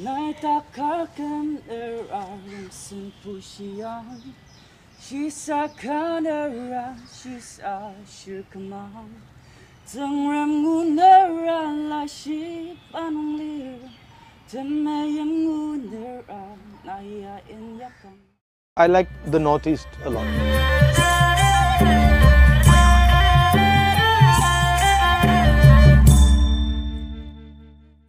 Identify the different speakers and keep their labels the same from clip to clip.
Speaker 1: Naitakarkan sin pushiyan. She's a kanara, she's a shirkamam. Tangram gunera la shi panunglir. Temayam gunera naya in yakam.
Speaker 2: I like the Northeast a lot.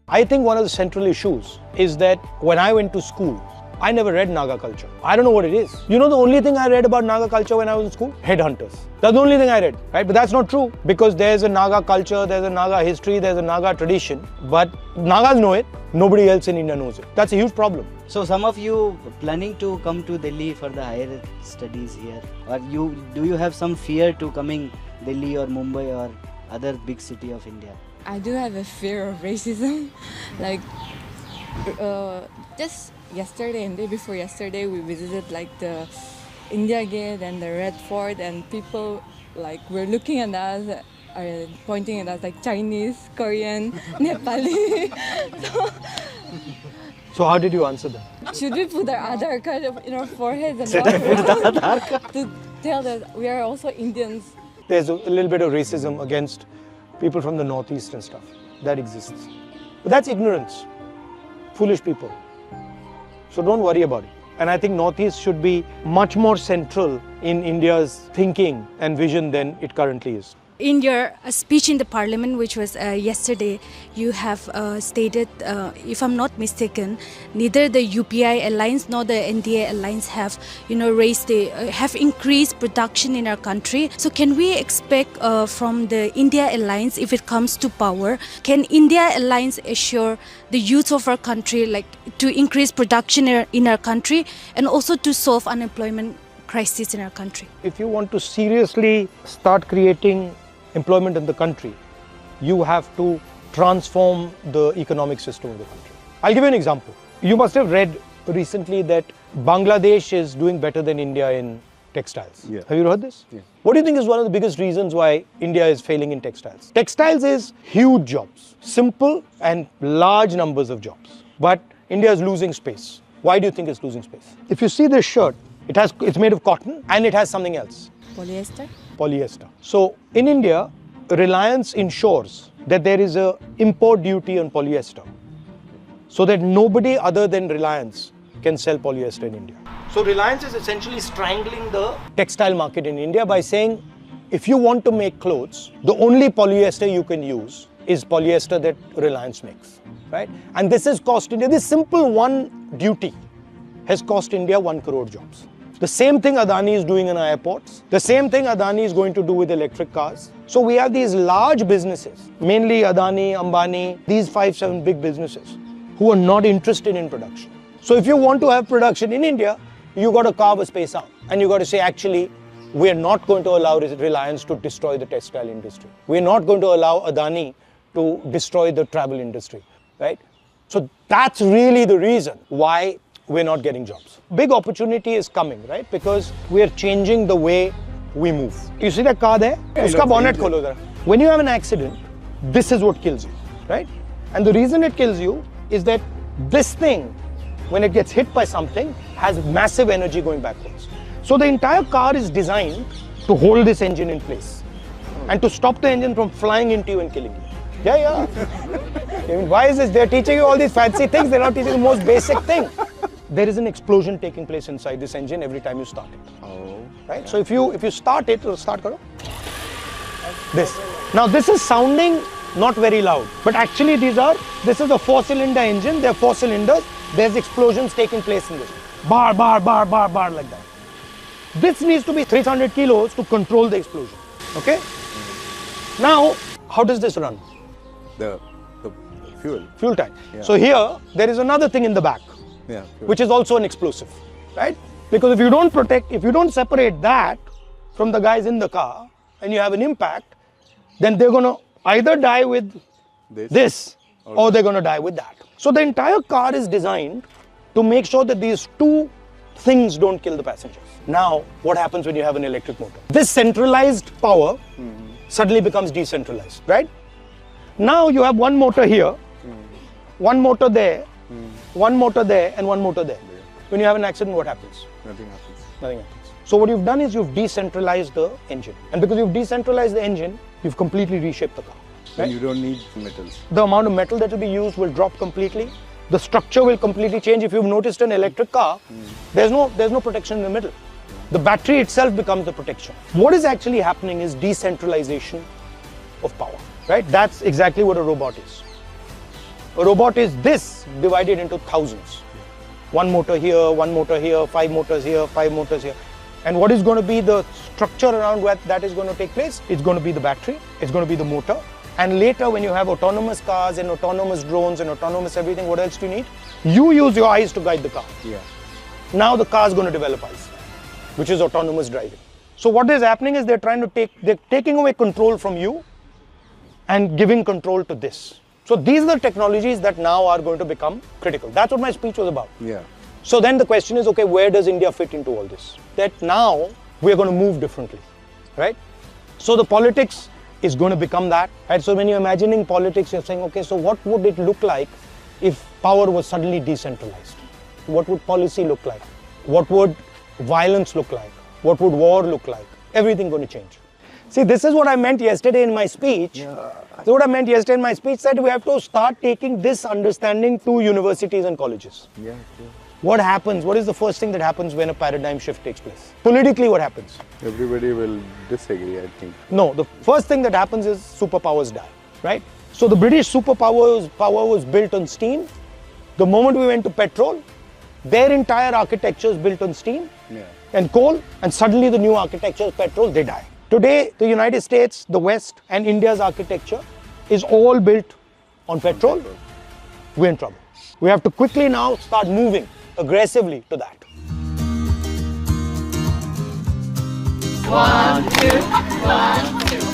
Speaker 2: I think one of the central issues is that when I went to school, I never read Naga culture. I don't know what it is. You know the only thing I read about Naga culture when I was in school? Headhunters. That's the only thing I read, right? But that's not true because there's a Naga culture, there's a Naga history, there's a Naga tradition. But Nagas know it, nobody else in India knows it. That's a huge problem.
Speaker 3: So some of you planning to come to Delhi for the higher studies here? Or do you have some fear to coming Delhi or Mumbai or other big city of India?
Speaker 4: I do have a fear of racism. Like, just yesterday and day before yesterday, we visited like the India Gate and the Red Fort, and people like were looking at us, pointing at us like Chinese, Korean, Nepali.
Speaker 2: So how did you answer them?
Speaker 4: Should we put our Aadhaar card in our foreheads and to tell that we are also Indians?
Speaker 2: There's a little bit of racism against people from the Northeast and stuff. That exists. But that's ignorance. Foolish people. So don't worry about it. And I think Northeast should be much more central in India's thinking and vision than it currently is.
Speaker 5: In your speech in the parliament, which was yesterday, you have stated, if I'm not mistaken, neither the UPI alliance nor the NDA alliance have, have increased production in our country. So can we expect from the India alliance, if it comes to power, can India alliance assure the youth of our country, like to increase production in our country and also to solve unemployment crisis in our country?
Speaker 2: If you want to seriously start creating employment in the country, you have to transform the economic system of the country. I'll give you an example. You must have read recently that Bangladesh is doing better than India in textiles.
Speaker 6: Yeah.
Speaker 2: Have you heard this?
Speaker 6: Yeah.
Speaker 2: What do you think is one of the biggest reasons why India is failing in textiles? Textiles is huge jobs, simple and large numbers of jobs. But India is losing space. Why do you think it's losing space? If you see this shirt, it's made of cotton and it has something else.
Speaker 4: Polyester?
Speaker 2: Polyester. So in India, Reliance ensures that there is a import duty on polyester so that nobody other than Reliance can sell polyester in India. So Reliance is essentially strangling the textile market in India by saying, if you want to make clothes, the only polyester you can use is polyester that Reliance makes, right? And this has cost India, this simple one duty has cost India 1 crore jobs. The same thing Adani is doing in our airports. The same thing Adani is going to do with electric cars. So we have these large businesses, mainly Adani, Ambani, these 5-7 big businesses who are not interested in production. So if you want to have production in India, you got to carve a space out. And you got to say, actually, we are not going to allow Reliance to destroy the textile industry. We are not going to allow Adani to destroy the travel industry, right? So that's really the reason why we're not getting jobs. Big opportunity is coming, right? Because we're changing the way we move. You see that car there? Uska bonnet kholo zara. When you have an accident, this is what kills you, right? And the reason it kills you is that this thing, when it gets hit by something, has massive energy going backwards. So the entire car is designed to hold this engine in place and to stop the engine from flying into you and killing you. Yeah. I mean, why is this? They're teaching you all these fancy things, they're not teaching the most basic thing. There is an explosion taking place inside this engine every time you start it.
Speaker 6: Oh.
Speaker 2: Right? So if you start it, start karo. This. Now this is sounding not very loud, but actually this is a 4-cylinder engine, there are 4 cylinders, there's explosions taking place in this. Bar like that. This needs to be 300 kilos to control the explosion. Okay? Now, how does this run?
Speaker 6: The fuel.
Speaker 2: Fuel tank.
Speaker 6: Yeah.
Speaker 2: So here, there is another thing in the back.
Speaker 6: Yeah,
Speaker 2: which is also an explosive, right? Because if you don't separate that from the guys in the car and you have an impact, then they're going to either die with this or they're going to die with that. So the entire car is designed to make sure that these two things don't kill the passengers. Now, what happens when you have an electric motor? This centralized power suddenly becomes decentralized, right? Now you have one motor here, one motor there, One motor there and one motor there. When you have an accident, what happens?
Speaker 6: Nothing happens.
Speaker 2: Nothing happens. So what you've done is you've decentralized the engine. And because you've decentralized the engine, you've completely reshaped the car.
Speaker 6: And you don't need metals.
Speaker 2: The amount of metal that will be used will drop completely. The structure will completely change. If you've noticed an electric car, there's no protection in the middle. The battery itself becomes the protection. What is actually happening is decentralization of power, right? That's exactly what a robot is. A robot is this divided into thousands. One motor here, 5 motors here, 5 motors here. And what is going to be the structure around where that is going to take place? It's going to be the battery, it's going to be the motor. And later when you have autonomous cars and autonomous drones and autonomous everything, what else do you need? You use your eyes to guide the car.
Speaker 6: Yeah.
Speaker 2: Now the car is going to develop eyes, which is autonomous driving. So what is happening is they're taking away control from you and giving control to this. So these are the technologies that now are going to become critical. That's what my speech was about.
Speaker 6: Yeah.
Speaker 2: So then the question is, okay, where does India fit into all this? That now we're going to move differently, right? So the politics is going to become that, right? So when you're imagining politics, you're saying, okay, so what would it look like if power was suddenly decentralized? What would policy look like? What would violence look like? What would war look like? Everything going to change. See, this is what I meant yesterday in my speech. This is what I meant yesterday in my speech, that we have to start taking this understanding to universities and colleges.
Speaker 6: Yeah.
Speaker 2: What happens? What is the first thing that happens when a paradigm shift takes place? Politically, what happens?
Speaker 6: Everybody will disagree, I think.
Speaker 2: No, the first thing that happens is superpowers die, right? So the British superpowers power was built on steam. The moment we went to petrol, their entire architecture is built on steam and coal, and suddenly the new architecture is petrol, they die. Today, the United States, the West, and India's architecture is all built on petrol. We're in trouble. We have to quickly now start moving aggressively to that.
Speaker 1: 1, 2, 1, 2.